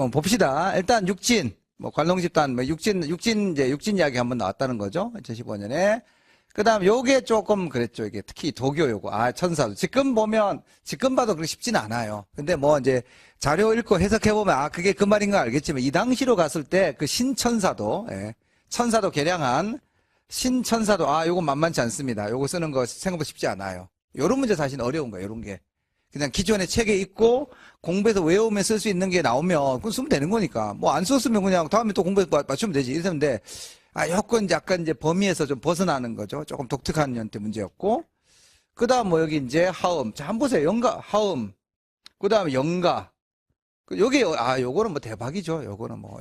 한번 봅시다. 일단 육진, 뭐 관롱집단, 뭐 육진 이야기 한번 나왔다는 거죠. 2015년에. 그 다음 요게 조금 그랬죠. 이게 특히 도교 요거. 천사도. 지금 봐도 그렇게 쉽지는 않아요. 근데 뭐 이제 자료 읽고 해석해보면, 그게 그 말인 거 알겠지만, 이 당시로 갔을 때 그 신천사도, 천사도 개량한 신천사도, 요거 만만치 않습니다. 요거 쓰는 거 생각보다 쉽지 않아요. 요런 문제 사실 어려운 거예요. 요런 게. 그냥 기존의 책에 있고 공부해서 외우면 쓸 수 있는 게 나오면 그건 쓰면 되는 거니까. 뭐 안 썼으면 그냥 다음에 또 공부해서 맞추면 되지. 이랬는데, 요건 약간 이제 범위에서 좀 벗어나는 거죠. 조금 독특한 형태 문제였고. 그 다음 뭐 여기 이제 하음. 자, 한번 보세요. 영가, 하음. 그 다음에 영가. 요게, 요거는 뭐 대박이죠.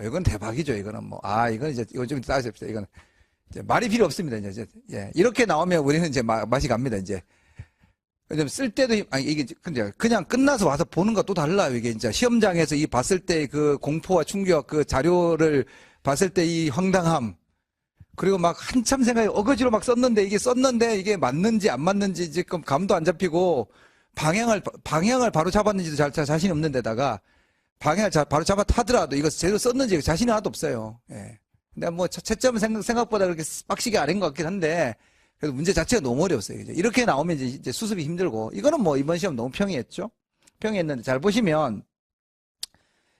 이건 대박이죠. 이거는 뭐, 이건 이제, 이거 좀 따집시다. 이거는. 이제 말이 필요 없습니다. 이제, 이렇게 나오면 우리는 이제 맛이 갑니다. 이제. 왜냐면 쓸 때도, 이게, 근데 그냥 끝나서 와서 보는 거 또 달라요. 이게 이제 시험장에서 이 봤을 때 그 공포와 충격, 그 자료를 봤을 때 이 황당함. 그리고 막 한참 생각해, 어거지로 막 썼는데 이게 맞는지 안 맞는지 지금 감도 안 잡히고 방향을 바로 잡았는지도 자신이 없는 데다가 방향을 바로 잡아 타더라도 이거 제대로 썼는지 자신이 하나도 없어요. 예. 근데 뭐 채점은 생각보다 그렇게 빡시게 안 한 것 같긴 한데 그래도 문제 자체가 너무 어려웠어요. 이렇게 나오면 이제 수습이 힘들고 이거는 뭐 이번 시험 너무 평이했죠. 평이했는데 잘 보시면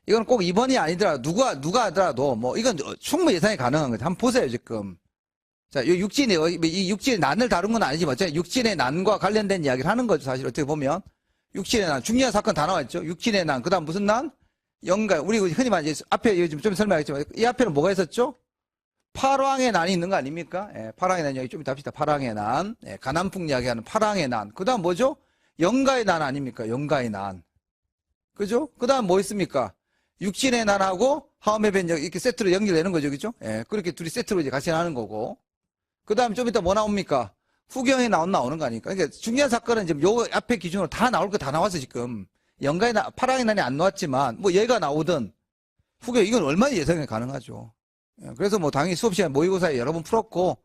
이건 꼭 2번이 아니더라도 누가 하더라도 뭐 이건 충분히 예상이 가능한 거죠. 한번 보세요 지금. 자, 이 육진의 난을 다룬 건 아니지만 어차피 육진의 난과 관련된 이야기를 하는 거죠. 사실 어떻게 보면 육진의 난 중요한 사건 다 나와 있죠. 육진의 난 그다음 무슨 난? 영가. 우리 흔히 말해 앞에 좀 설명하겠지만 이 앞에는 뭐가 있었죠? 파랑의 난이 있는 거 아닙니까? 파랑의 난 여기 좀 이따 합시다. 파랑의 난. 가난풍 이야기하는 파랑의 난. 그다음 뭐죠? 영가의 난 아닙니까? 영가의 난. 그죠? 그다음 뭐 있습니까? 육진의 난하고 하음의 변적 이렇게 세트로 연결되는 거죠. 그죠? 그렇게 둘이 세트로 이제 같이 하는 거고. 그 다음 좀 이따 뭐 나옵니까? 후경이 나오는 거 아닙니까? 그러니까 중요한 사건은 지금 요 앞에 기준으로 다 나올 거 다 나와서 지금. 영가의 난, 파랑의 난이 안 나왔지만 뭐 얘가 나오든 후경 이건 얼마나 예상이 가능하죠. 그래서 뭐 당연히 수업 시간 모의고사에 여러 번 풀었고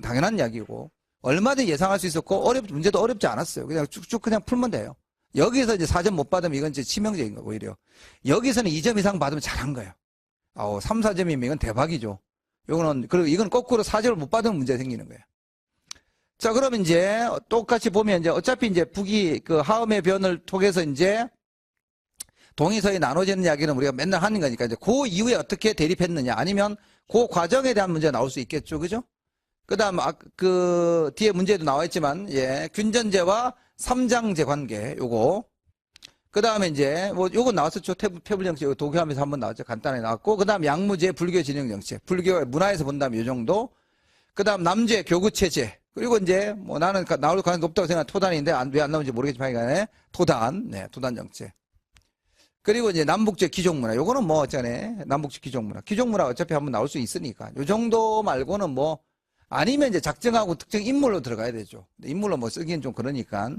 당연한 이야기고 얼마든지 예상할 수 있었고 문제도 어렵지 않았어요. 그냥 쭉쭉 그냥 풀면 돼요. 여기서 이제 4점 못 받으면 이건 이제 치명적인 거고 오히려. 여기서는 2점 이상 받으면 잘한 거예요. 3, 4점이면 이건 대박이죠. 그리고 이건 거꾸로 4점을 못 받으면 문제가 생기는 거예요. 자, 그러면 이제 똑같이 보면 이제 어차피 이제 북이 그 하음의 변을 통해서 이제 동의서에 나눠지는 이야기는 우리가 맨날 하는 거니까 이제 그 이후에 어떻게 대립했느냐 아니면 그 과정에 대한 문제가 나올 수 있겠죠. 그죠? 그 다음, 그 뒤에 문제도 나와 있지만, 균전제와 삼장제 관계, 요거. 그 다음에 이제, 뭐, 요거 나왔었죠. 태블정책, 도교하면서 한번 나왔죠. 간단하게 나왔고. 그 다음 양무제, 불교 진영정책. 불교 문화에서 본다면 요 정도. 그 다음 남제, 교구체제. 그리고 이제, 뭐 나는 나올 가능성이 높다고 생각하는 토단인데, 왜 안 나오는지 모르겠지만, 간에 토단, 토단 정책. 그리고 이제 남북제 기종문화. 요거는 뭐, 남북제 기종문화. 기종문화 어차피 한번 나올 수 있으니까. 요 정도 말고는 뭐, 아니면 이제 작정하고 특정 인물로 들어가야 되죠. 인물로 뭐 쓰기는 좀 그러니까.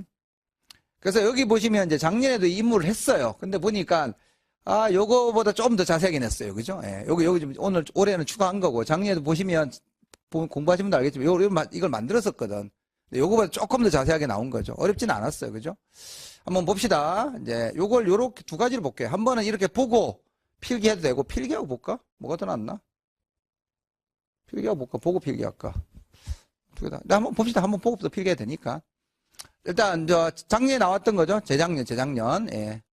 그래서 여기 보시면 이제 작년에도 인물을 했어요. 근데 보니까, 요거보다 좀 더 자세하게 냈어요. 그죠? 여기 좀 올해는 추가한 거고, 작년에도 보시면, 공부하시면 분들 알겠지만, 이걸 만들었었거든. 요거보다 조금 더 자세하게 나온 거죠. 어렵지는 않았어요. 그죠? 한번 봅시다. 이제 요렇게 두 가지를 볼게요. 한 번은 이렇게 보고 필기해도 되고, 필기하고 볼까? 뭐가 더 낫나? 필기하고 볼까? 보고 필기할까? 두 개 다. 한번 봅시다. 한번 보고부터 필기해야 되니까. 일단, 작년에 나왔던 거죠. 재작년.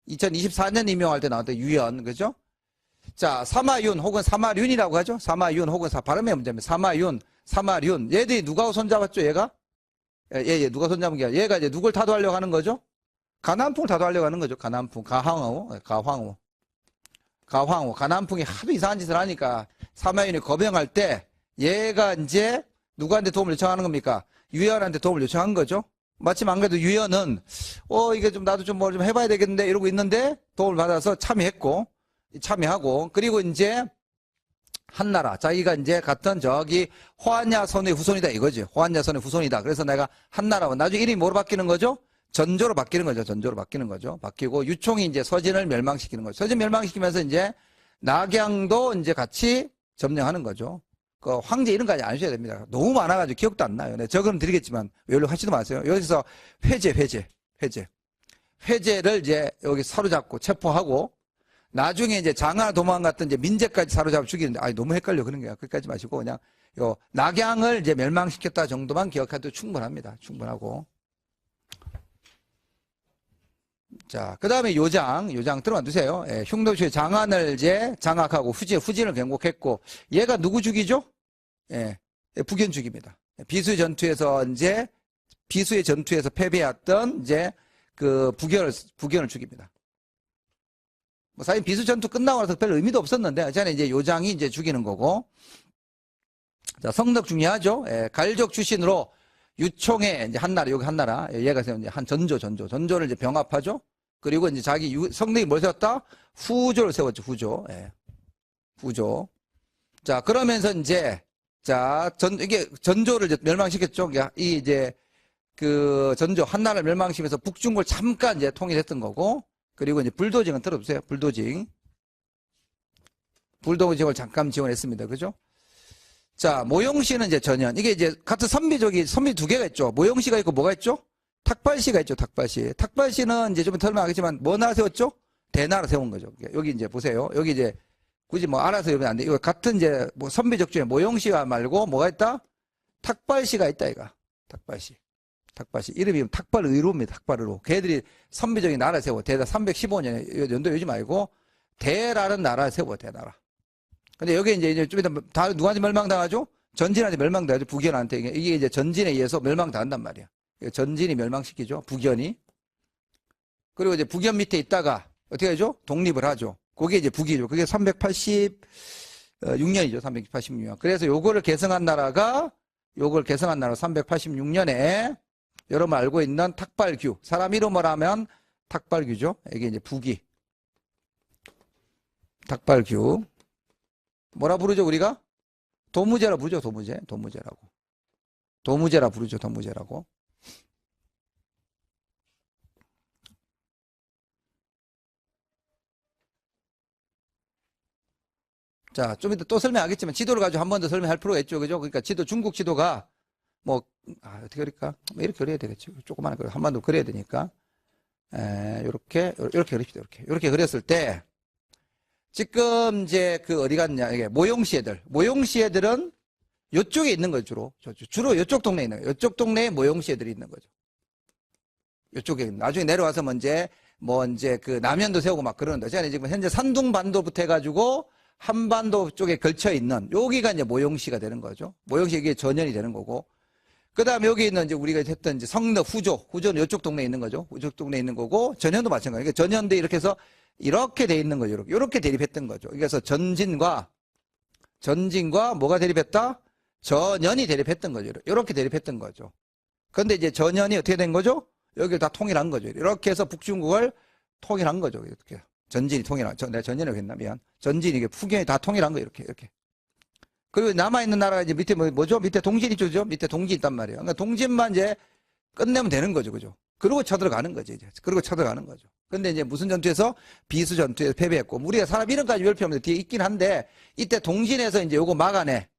2024년 임용할 때 나왔던 유연. 그죠? 자, 사마윤 혹은 사마륜이라고 하죠. 사마윤 혹은 발음의 문제입니다. 사마륜. 얘들이 누가 손잡았죠, 얘가? 누가 손잡은 게 아니라 얘가 이제 누굴 타도하려고 하는 거죠? 가난풍을 타도하려고 하는 거죠. 가난풍. 가황후. 가난풍이 하도 이상한 짓을 하니까 사마윤이 거병할 때 얘가 이제 누구한테 도움을 요청하는 겁니까? 유연한테 도움을 요청한 거죠. 마침 안 그래도 유연은 이게 좀 나도 좀 뭘 좀 해봐야 되겠는데 이러고 있는데 도움을 받아서 참여하고 그리고 이제 한나라 자기가 이제 같은 저기 호한야선의 후손이다 이거지. 호한야선의 후손이다. 그래서 내가 한나라 나중에 이름이 뭐로 바뀌는 거죠? 전조로 바뀌는 거죠. 바뀌고 유총이 이제 서진을 멸망시키는 거죠. 서진 멸망시키면서 이제 낙양도 이제 같이 점령하는 거죠. 그 황제 이름까지 안 하셔야 됩니다. 너무 많아가지고 기억도 안 나요. 적으면 드리겠지만 연락하지도 마세요. 여기서 회제를 이제 여기 사로잡고 체포하고 나중에 이제 장하 도망갔던 이제 민재까지 사로잡아 죽이는데, 너무 헷갈려. 그런 거야. 그까지 마시고, 그냥, 낙양을 이제 멸망시켰다 정도만 기억해도 충분합니다. 충분하고. 자, 그 다음에 요장 들어만 두세요. 예, 흉노주의 장안을 이제 장악하고 후진을 경곡했고, 얘가 누구 죽이죠? 예, 북연 죽입니다. 비수의 전투에서 패배했던 이제 그 북연을 죽입니다. 뭐 사실 비수 전투 끝나고 나서 별 의미도 없었는데, 저는 이제 요장이 이제 죽이는 거고. 자, 성덕 중요하죠. 예, 갈족 출신으로 유총의 이제 한나라, 여기 한나라, 얘가 이제 한 전조를 이제 병합하죠. 그리고 이제 자기 성덕이 뭘 세웠다? 후조를 세웠죠, 후조. 예. 후조. 자, 그러면서 이제, 이게 전조를 이제 멸망시켰죠. 이제, 그 전조, 한나라를 멸망시키면서 북중국을 잠깐 이제 통일했던 거고, 그리고 이제 불도징은 들어보세요. 불도징을 잠깐 지원했습니다. 그죠? 자, 모용시는 이제 전현. 이게 이제 같은 선비 두 개가 있죠. 모용시가 있고 뭐가 있죠? 탁발시가 있죠. 탁발시는 이제 좀 설명하겠지만 뭐 나라 세웠죠? 대나라 세운 거죠. 여기 이제 보세요. 여기 이제 굳이 뭐 알아서 여러분 안 돼. 이거 같은 이제 뭐 선비적 중에 모용시가 말고 뭐가 있다? 탁발시가 있다, 이가. 탁발시. 이름이 탁발의로입니다. 탁발의로. 걔들이 선비적인 나라 세워. 대다 315년에 연도 요즘 말고 대라는 나라 세워. 대나라. 근데 여기 이제 좀 이따 다 누구한테 멸망당하죠? 전진한테 멸망당하죠. 북연한테. 이게 이제 전진에 의해서 멸망당한단 말이야. 전진이 멸망시키죠. 북연이. 그리고 이제 북연 밑에 있다가 어떻게 하죠? 독립을 하죠. 그게 이제 북이죠. 그게 386년이죠. 386년. 그래서 요거를 개성한 나라가 386년에 여러분 알고 있는 탁발규. 사람 이름으로 하면 탁발규죠. 이게 이제 북이. 탁발규. 뭐라 부르죠, 우리가? 도무제라 부르죠, 도무제라고. 도무제라 부르죠, 도무제라고. 자, 좀 이따 또 설명하겠지만, 지도를 가지고 한 번 더 설명할 필요가 있죠, 그죠? 그러니까 중국 지도가, 어떻게 그릴까? 이렇게 그려야 되겠죠. 조그마한 거, 한 번 더 그려야 되니까. 요렇게 그립시다, 요렇게 그렸을 때, 지금 이제 어디 갔냐, 이게 모용시 애들은 요쪽에 있는 거죠, 주로 요쪽 동네에 있는 거예요. 요쪽 동네에 모용시 애들이 있는 거죠. 요쪽에, 나중에 내려와서 이제 그 남현도 세우고 막 그러는데, 제가 지금 현재 산둥반도부터 해가지고 한반도 쪽에 걸쳐 있는, 여기가 이제 모용시가 되는 거죠. 모용시 이게 전현이 되는 거고. 그 다음에 여기 있는 이제 우리가 했던 이제 성덕, 후조는 이쪽 동네에 있는 거죠. 이쪽 동네에 있는 거고, 전현도 마찬가지예요. 그러니까 전현도 이렇게 해서 이렇게 돼 있는 거죠. 이렇게 대립했던 거죠. 그래서 전진과 뭐가 대립했다? 전현이 대립했던 거죠. 이렇게 대립했던 거죠. 그런데 이제 전현이 어떻게 된 거죠? 여기를 다 통일한 거죠. 이렇게 해서 북중국을 통일한 거죠. 이렇게. 전진이 내가 전현이라고 했나면 전진이 이게 북경이 다 통일한 거예요. 이렇게. 그리고 남아있는 나라가 이제 밑에 뭐죠? 밑에 동진 있죠? 밑에 동진 있단 말이에요. 그러니까 동진만 이제 끝내면 되는 거죠. 그죠? 그리고 쳐들어가는 거죠. 이제. 근데 이제 무슨 전투에서? 비수 전투에서 패배했고, 우리가 사람 이름까지 별표하면 뒤에 있긴 한데, 이때 동진에서 이제 요거 막아내.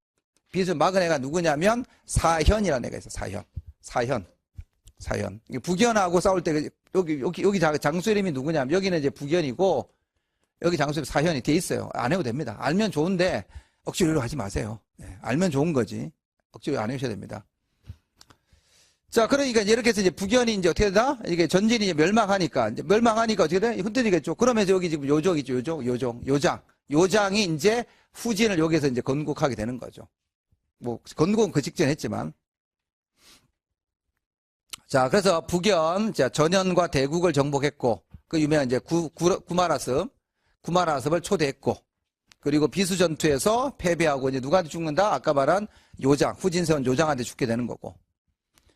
비수 막은 애가 누구냐면, 사현이라는 애가 있어. 사현. 북연하고 싸울 때, 여기 장수 이름이 누구냐면, 여기는 이제 북연이고, 여기 장수 이름 사현이 돼 있어요. 안 해도 됩니다. 알면 좋은데, 억지로 하지 마세요. 알면 좋은 거지. 억지로 안 해주셔야 됩니다. 자, 그러니까 이렇게 해서 이제 북연이 이제 어떻게 되나? 이게 전진이 이제 멸망하니까 어떻게 돼? 흔들리겠죠. 그러면서 여기 지금 요정 있죠. 요장이 이제 후진을 여기서 이제 건국하게 되는 거죠. 건국은 그 직전에 했지만. 자, 그래서 북연, 전현과 대국을 정복했고, 그 유명한 이제 구마라습을 초대했고, 그리고 비수전투에서 패배하고 이제 누구한테 죽는다? 아까 말한 후진세운 요장한테 죽게 되는 거고.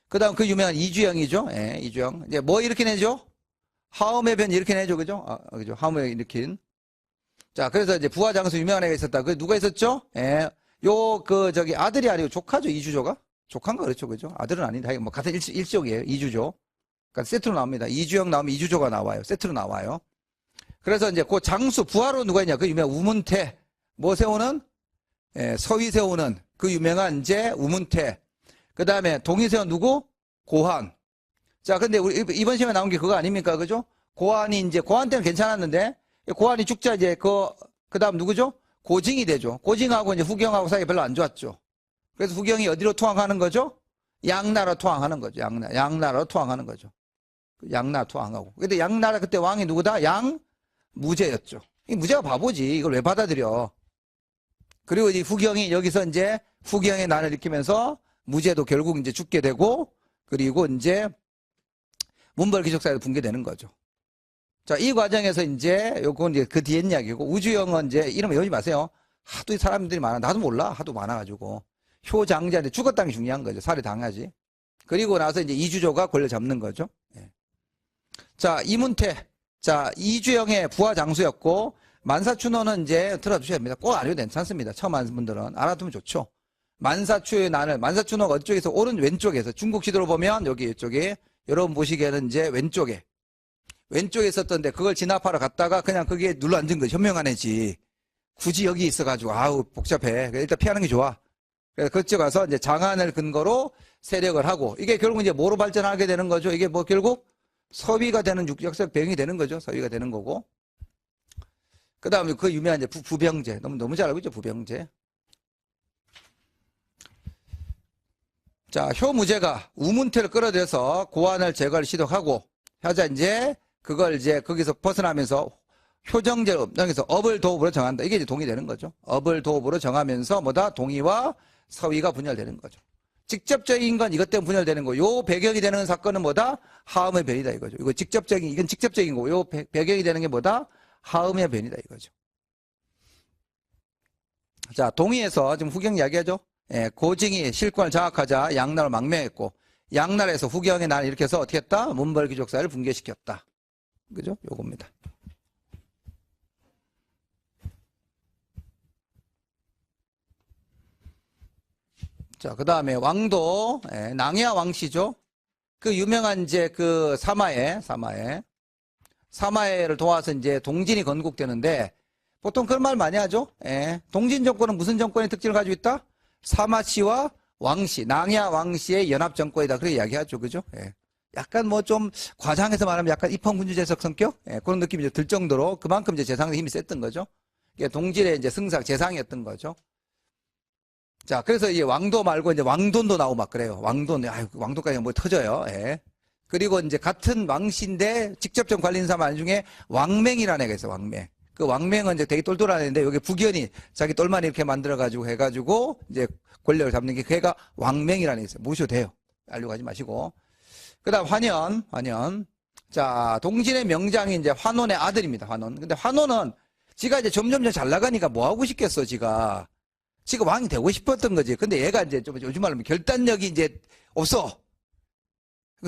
그 다음 그 유명한 이주영이죠. 이주영. 이제 뭐 이렇게 내죠? 하음의 변 이렇게 내죠. 그죠? 그죠? 하음의 일으킨. 자, 그래서 이제 부하장수 유명한 애가 있었다. 그 누가 있었죠? 아들이 아니고 조카죠. 이주조가? 조카인가 그렇죠. 그죠? 아들은 아닌데, 같은 일족이에요. 이주조. 그러니까 세트로 나옵니다. 이주영 나오면 이주조가 나와요. 세트로 나와요. 그래서 이제 그 장수, 부하로 누가 있냐? 그 유명한 우문태. 뭐 세우는? 서위 세우는 그 유명한 이제 우문태. 그 다음에 동의세운 누구? 고한. 자, 근데 우리 이번 시험에 나온 게 그거 아닙니까? 그죠? 고한 때는 괜찮았는데, 고환이 죽자 이제 그 다음 누구죠? 고징이 되죠. 고징하고 이제 후경하고 사이가 별로 안 좋았죠. 그래서 후경이 어디로 투항하는 거죠? 양나라 투항하는 거죠. 양나라로 투항하는 거죠. 양나라 투항하고. 근데 양나라 그때 왕이 누구다? 양무제였죠. 이 무제가 바보지. 이걸 왜 받아들여? 그리고 이 후경이 여기서 이제 후경의 난을 일으키면서 무제도 결국 이제 죽게 되고, 그리고 이제 문벌 귀족사회도 붕괴되는 거죠. 자, 이 과정에서 이제 요건 이제 그 뒤에 이야기고, 우주영은 이제 이름 외우지 마세요. 하도 사람들이 많아. 나도 몰라. 하도 많아가지고. 효장자인데 죽었다는 게 중요한 거죠. 살해당하지. 그리고 나서 이제 이주조가 권력 잡는 거죠. 예. 자, 이문태. 자, 이주영의 부하 장수였고, 만사춘호는 이제 들어두셔야 됩니다. 꼭 알아도 괜찮습니다. 처음 하는 분들은. 알아두면 좋죠. 만사추의 난을, 만사춘호가 어쪽에서, 왼쪽에서, 중국 지도로 보면 여기 이쪽에, 여러분 보시기에는 이제 왼쪽에 있었던데 그걸 진압하러 갔다가 그냥 거기에 눌러 앉은 거지. 현명한 애지. 굳이 여기 있어가지고, 아우, 복잡해. 일단 피하는 게 좋아. 그래서 그쪽 가서 이제 장안을 근거로 세력을 하고, 이게 결국 이제 뭐로 발전하게 되는 거죠? 이게 뭐 결국 서위가 되는 역사적 배경이 되는 거죠. 서위가 되는 거고. 그 다음에 그 유명한 이제 부병제. 너무 잘 알고 있죠, 부병제. 자, 효무제가 우문태를 끌어들여서 고환을 제거를 시도하고, 하자 이제 그걸 이제 거기서 벗어나면서 효정제를 여기서 업을 도읍으로 정한다. 이게 이제 동의되는 거죠. 업을 도읍으로 정하면서 뭐다? 동의와 서위가 분열되는 거죠. 직접적인 건 이것 때문에 분열되는 거. 요 배경이 되는 사건은 뭐다? 하음의 변이다 이거죠. 이건 직접적인 거고, 요 배경이 되는 게 뭐다? 하음의 변이다 이거죠. 자, 동의에서 지금 후경 이야기하죠. 예, 고징이 실권을 장악하자 양나라를 망명했고, 양나라에서 후경의 난을 일으켜서 어떻게 했다? 문벌 귀족사회를 붕괴시켰다. 그죠? 요겁니다. 자, 그 다음에 왕도, 예, 낭야 왕씨죠. 그 유명한 이제 그 사마해를 도와서 이제 동진이 건국되는데, 보통 그런 말 많이 하죠. 예, 동진 정권은 무슨 정권의 특징을 가지고 있다? 사마씨와 왕씨, 낭야 왕씨의 연합 정권이다. 그렇게 이야기하죠. 그죠? 예. 약간 뭐 좀 과장해서 말하면 약간 입헌군주제적 성격? 예, 그런 느낌이 들 정도로 그만큼 이제 재상의 힘이 셌던 거죠. 이게 동질의 이제 승상, 재상이었던 거죠. 자, 그래서 이 왕도 말고 이제 왕돈도 나오고 막 그래요. 왕돈, 아유, 왕돈까지 뭐 터져요. 예. 그리고 이제 같은 왕씨인데 직접적 관리 인사만 중에 왕맹이라는 애가 있어요. 왕맹. 그 왕맹은 이제 되게 똘똘한 애인데 여기 북연이 자기 똘만 이렇게 만들어가지고 해가지고 이제 권력을 잡는 게 걔가 왕맹이라는 애 있어요. 모셔도 돼요. 알려고 하지 마시고. 그 다음 환현. 자, 동진의 명장이 이제 환원의 아들입니다. 환원. 근데 환원은 지가 이제 점점 잘 나가니까 뭐 하고 싶겠어, 지가 왕이 되고 싶었던 거지. 근데 얘가 이제 좀 요즘 말로 결단력이 이제 없어.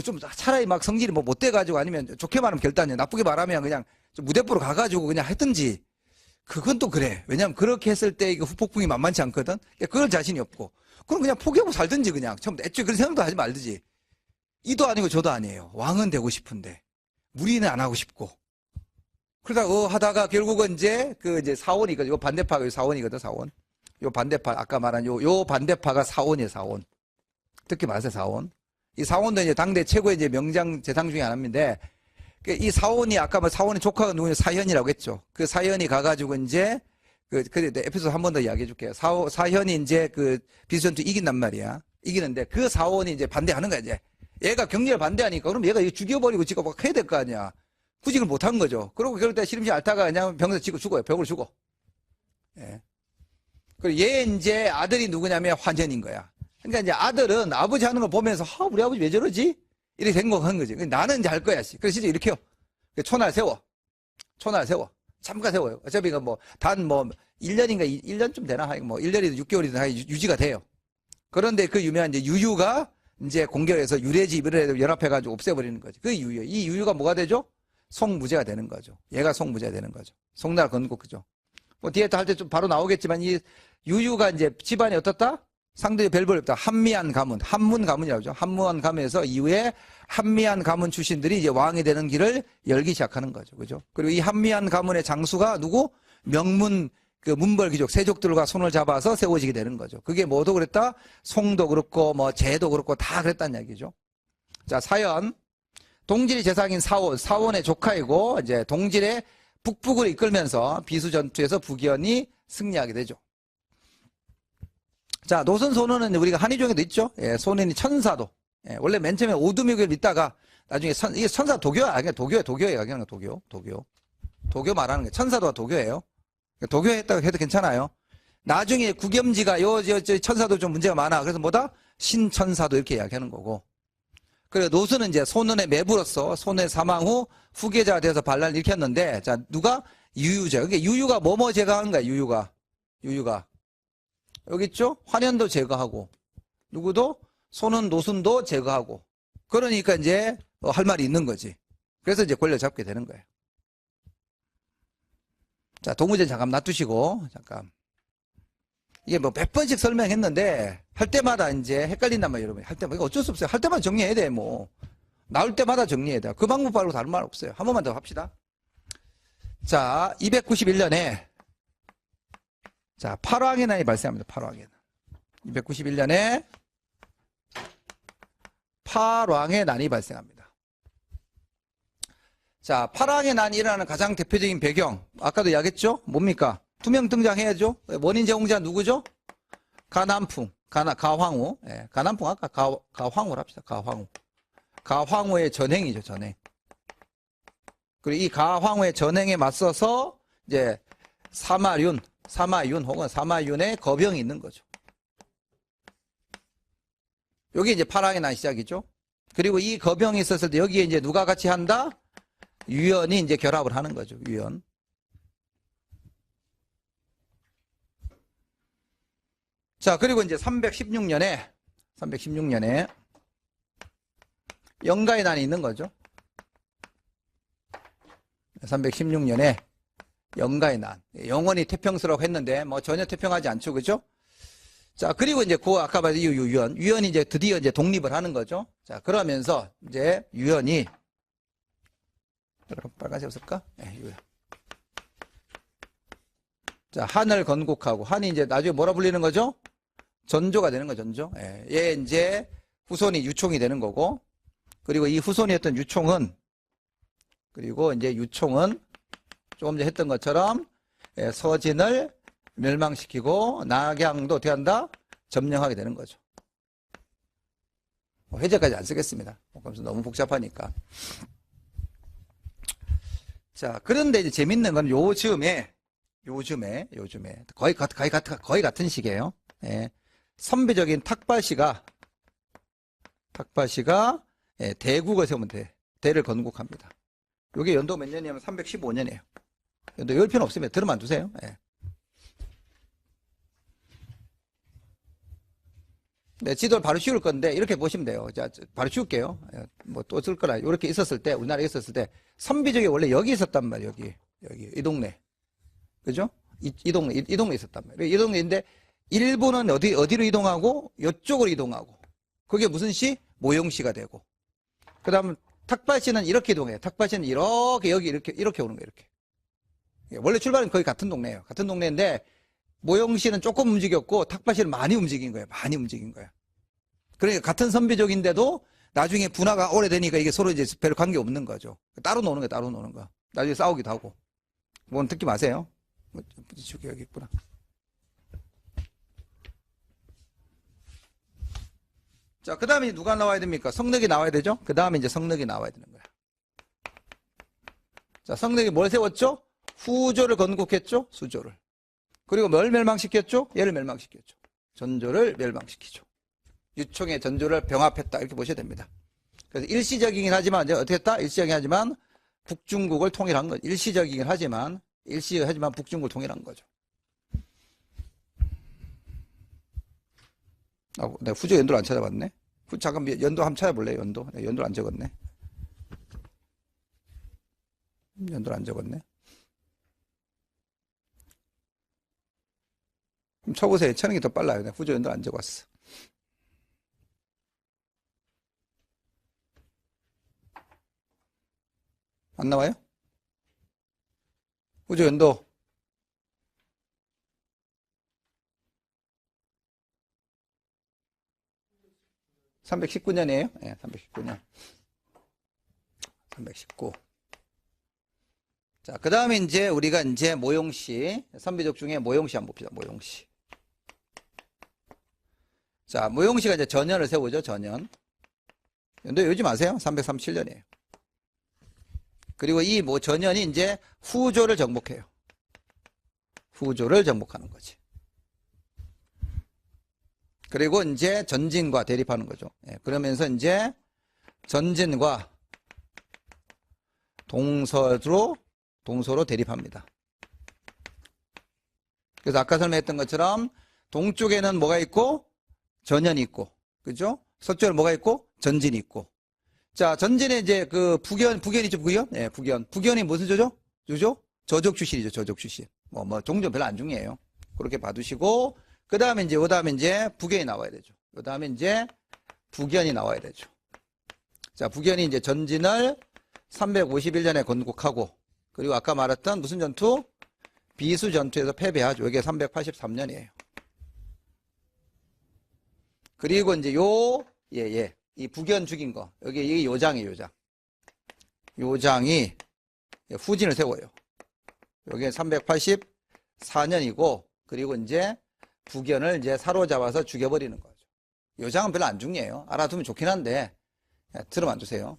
좀 차라리 막 성질이 뭐 못 돼가지고 아니면 좋게 말하면 결단력, 나쁘게 말하면 그냥 좀 무대뽀로 가가지고 그냥 했든지. 그건 또 그래. 왜냐면 그렇게 했을 때 이거 후폭풍이 만만치 않거든. 그럴 자신이 없고. 그럼 그냥 포기하고 살든지 그냥. 처음 애초에 그런 생각도 하지 말든지. 이도 아니고 저도 아니에요. 왕은 되고 싶은데 무리는 안 하고 싶고. 그러다가 하다가 결국은 이제 그 이제 사원이거든. 요 반대파가 사원이거든. 사원. 요 반대파 아까 말한 요 반대파가 사원이에요. 사원. 특히 말해서 사원. 이 사원도 이제 당대 최고의 이제 명장 재상 중에 하나인데 이 사원이 아까 뭐 사원의 조카가 누구냐 사현이라고 했죠. 그 사현이 가가지고 이제 에피소드 한 번 더 이야기해 줄게요. 사현이 이제 그 비수전투 이긴단 말이야. 이기는데 그 사원이 이제 반대하는 거야 이제. 얘가 격렬 반대하니까 그럼 얘가 죽여버리고 지가 막 해야 될 거 아니야. 굳이 그걸 못한 거죠. 그러고 그럴 때 시름시 앓다가 그냥 병에서 지고 죽어요. 벽을 죽어. 예. 그리고 얘 이제 아들이 누구냐면 환현인 거야. 그러니까 이제 아들은 아버지 하는 걸 보면서 우리 아버지 왜 저러지? 이렇게 생각한 거지. 나는 이제 할 거야. 그래서 진짜 이렇게 해요. 초날 세워. 잠깐 세워요. 어차피 이거 뭐 단 뭐 1년인가 1년쯤 되나? 뭐 1년이든 6개월이든 유지가 돼요. 그런데 그 유명한 이제 유유가 이제 공격해서 유래지 이번에 연합해가지고 없애버리는 거죠. 그 유유. 이 유유가 뭐가 되죠? 송무제가 되는 거죠. 얘가 송무제가 되는 거죠. 송나라 건국 그죠. 뭐 뒤에 또 할 때 좀 바로 나오겠지만 이 유유가 이제 집안이 어떻다? 상당히 별볼 없다. 한미한 가문, 한문 가문이라고 하죠. 한문 가문에서 이후에 한미한 가문 출신들이 이제 왕이 되는 길을 열기 시작하는 거죠. 그죠? 그리고 이 한미한 가문의 장수가 누구? 명문, 그 문벌 귀족, 세족들과 손을 잡아서 세워지게 되는 거죠. 그게 뭐도 그랬다? 송도 그렇고, 뭐, 제도 그렇고, 다 그랬다는 얘기죠. 자, 사연. 동질의 재상인 사원의 조카이고, 이제 동질의 북북을 이끌면서 비수 전투에서 북위원이 승리하게 되죠. 자, 노선 소론은 우리가 한의종에도 있죠. 예, 소론이 천사도. 예, 원래 맨 처음에 오두묘교를 믿다가 나중에 이게 천사 도교야. 그냥 도교예요. 그냥 도교 말하는 게 천사도가 도교예요. 도교했다고 해도 괜찮아요. 나중에 국염지가 저 천사도 좀 문제가 많아. 그래서 뭐다? 신천사도 이렇게 이야기하는 거고. 그리고 노수는 이제 소론의 매부로서 소론의 사망 후 후계자가 되어서 반란을 일으켰는데, 자, 누가? 유유죠. 그러니까 유유가 뭐뭐 제거하는 거야, 유유가. 여기 있죠? 환현도 제거하고, 누구도? 소론 노순도 제거하고. 그러니까 이제 할 말이 있는 거지. 그래서 이제 권력 잡게 되는 거예요. 자, 동무전 잠깐 놔두시고, 잠깐. 이게 뭐 몇 번씩 설명했는데, 할 때마다 이제 헷갈린단 말이에요, 여러분. 할 때마다. 이거 어쩔 수 없어요. 할 때마다 정리해야 돼, 뭐. 나올 때마다 정리해야 돼. 그 방법 말고 다른 말 없어요. 한 번만 더 합시다. 자, 291년에, 자, 팔왕의 난이 발생합니다. 팔왕의 난. 291년에 팔왕의 난이 발생합니다. 자, 팔왕의 난이 일어나는 가장 대표적인 배경. 아까도 이야기했죠? 뭡니까? 투명 등장해야죠. 원인 제공자 누구죠? 가남풍, 가황후. 예, 가남풍 아까 가황후를 합시다. 가황후의 전행이죠, 전행. 그리고 이 가황후의 전행에 맞서서 이제 사마윤 혹은 사마윤의 거병이 있는 거죠. 여기 이제 팔왕의 난 시작이죠. 그리고 이 거병이 있었을 때 여기에 이제 누가 같이 한다? 유연이 이제 결합을 하는 거죠, 유연. 자, 그리고 이제 316년에 영가의 난이 있는 거죠. 316년에 영가의 난. 영원히 태평스라고 했는데 뭐 전혀 태평하지 않죠. 그죠? 자, 그리고 이제 아까 말한 유연이 이제 드디어 이제 독립을 하는 거죠. 자, 그러면서 이제 유연이 빨간색 없을까? 네, 유연. 자, 한을 건국하고 한이 이제 나중에 뭐라 불리는 거죠? 전조가 되는 거죠, 전조. 예, 얘 이제 후손이 유총이 되는 거고, 그리고 이 후손이었던 유총은 조금 전에 했던 것처럼 서진을 멸망시키고 낙양도 어떻게 한다? 점령하게 되는 거죠. 해제까지 안 쓰겠습니다. 그래서 너무 복잡하니까. 자, 그런데 이제 재밌는 건 요즘에 거의 같은 시기예요. 예. 선비적인 탁바시가 대국을 세우면 대를 건국합니다. 이게 연도 몇 년이냐면 315년이에요. 연도 열 필요 없으면 들으면 두세요. 예. 네, 지도를 바로 씌울 건데 이렇게 보시면 돼요. 자, 바로 씌울게요. 뭐 또 쓸 거라. 이렇게 있었을 때, 우리나라에 있었을 때 선비족이 원래 여기 있었단 말이에요. 여기 이 동네. 그죠? 이 동네 있었단 말이에요. 이 동네인데 일부는 어디로 이동하고 이쪽으로 이동하고. 그게 무슨 시? 모용시가 되고. 그다음 탁바시는 이렇게 이동해요. 탁바시는 이렇게 여기 이렇게 오는 거예요. 이렇게. 원래 출발은 거의 같은 동네예요. 같은 동네인데 모용시는 조금 움직였고 탁바시는 많이 움직인 거예요. 많이 움직인 거예요. 그러니까 같은 선비족인데도 나중에 분화가 오래되니까 이게 서로 이제 별 관계 없는 거죠. 따로 노는 거예요. 따로 노는 거. 나중에 싸우기도 하고. 뭔 듣기 마세요. 부딪히고 여기 있구나. 자, 그 다음에 누가 나와야 됩니까? 성능이 나와야 되죠? 그 다음에 이제 성능이 나와야 되는 거야. 자, 성능이 뭘 세웠죠? 후조를 건국했죠? 수조를. 그리고 뭘 멸망시켰죠? 얘를 멸망시켰죠. 전조를 멸망시키죠. 유총의 전조를 병합했다. 이렇게 보셔야 됩니다. 그래서 일시적이긴 하지만, 이제 어떻게 했다? 일시적이긴 하지만, 북중국을 통일한 거죠. 일시적이긴 하지만 북중국을 통일한 거죠. 내가 후조 연도를 안 찾아봤네. 잠깐 연도 한번 찾아볼래요, 연도. 내가 연도를 안 적었네. 연도를 안 적었네. 그럼 쳐보세요. 쳐는 게 더 빨라요. 내가 후조 연도를 안 적었어. 안 나와요? 후조 연도. (319년이에요) 예, 319년. 319. 자, 그 다음에 이제 우리가 이제 모용시, 선비족 중에 모용시 한번 봅시다. 모용시. 자, 모용시가 이제 전연을 세우죠. 전연. 근데 요즘 아세요? 337년이에요. 그리고 이 전연이 이제 후조를 정복해요. 후조를 정복하는 거지. 그리고 이제 전진과 대립하는 거죠. 예, 그러면서 이제 전진과 동서로 대립합니다. 그래서 아까 설명했던 것처럼 동쪽에는 뭐가 있고 전연이 있고, 그죠? 서쪽에 뭐가 있고 전진이 있고. 자, 전진에 이제 그 북연이죠, 북연? 예, 북연. 북연이 무슨 조죠? 조죠? 저족 출신이죠, 저족 출신. 종종 별로 안 중요해요. 그렇게 봐두시고, 그 다음에 이제 북연이 나와야 되죠. 그 다음에 이제 북연이 나와야 되죠. 자, 북연이 이제 전진을 351년에 건국하고, 그리고 아까 말했던 무슨 전투? 비수 전투에서 패배하죠. 이게 383년이에요. 그리고 이제 이 북연 죽인 거. 이게 요장이에요, 요장. 요장이 후진을 세워요. 여기 384년이고, 그리고 이제 북연을 이제 사로잡아서 죽여버리는 거죠. 요장은 별로 안 중요해요. 알아두면 좋긴 한데, 들으면 안 주세요.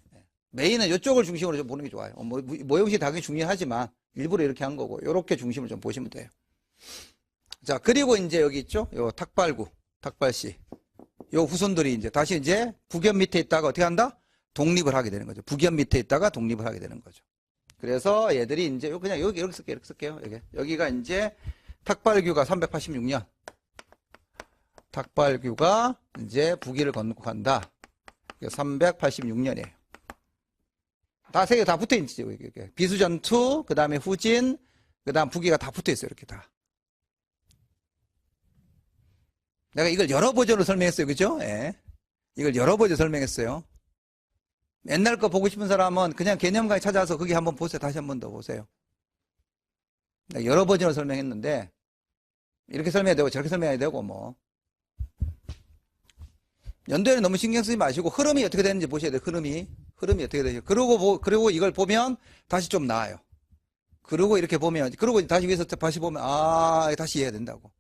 메인은 이쪽을 중심으로 좀 보는 게 좋아요. 모형식 당연히 중요하지만, 일부러 이렇게 한 거고, 이렇게 중심을 좀 보시면 돼요. 자, 그리고 이제 여기 있죠? 요 탁발구, 탁발씨. 요 후손들이 이제 다시 이제 북연 밑에 있다가 어떻게 한다? 독립을 하게 되는 거죠. 북연 밑에 있다가 독립을 하게 되는 거죠. 그래서 얘들이 이제 그냥 여기 이렇게 쓸게요. 여기가 이제 탁발규가 386년. 탁발규가 이제 북위를 건국한다. 386년이에요. 다 세 개 다 붙어 있지. 비수전투, 그 다음에 후진, 그 다음 북위가 다 붙어 있어요. 이렇게 다. 내가 이걸 여러 버전으로 설명했어요. 그죠? 예. 이걸 여러 버전 설명했어요. 옛날 거 보고 싶은 사람은 그냥 개념강의 찾아서 거기 한번 보세요. 다시 한 번 더 보세요. 내가 여러 버전으로 설명했는데, 이렇게 설명해야 되고, 저렇게 설명해야 되고, 뭐. 연도에는 너무 신경 쓰지 마시고, 흐름이 어떻게 되는지 보셔야 돼요. 흐름이 어떻게 되죠. 그리고 이걸 보면 다시 좀 나아요. 그리고 이렇게 보면, 그리고 다시 위에서 다시 보면, 다시 이해가 된다고.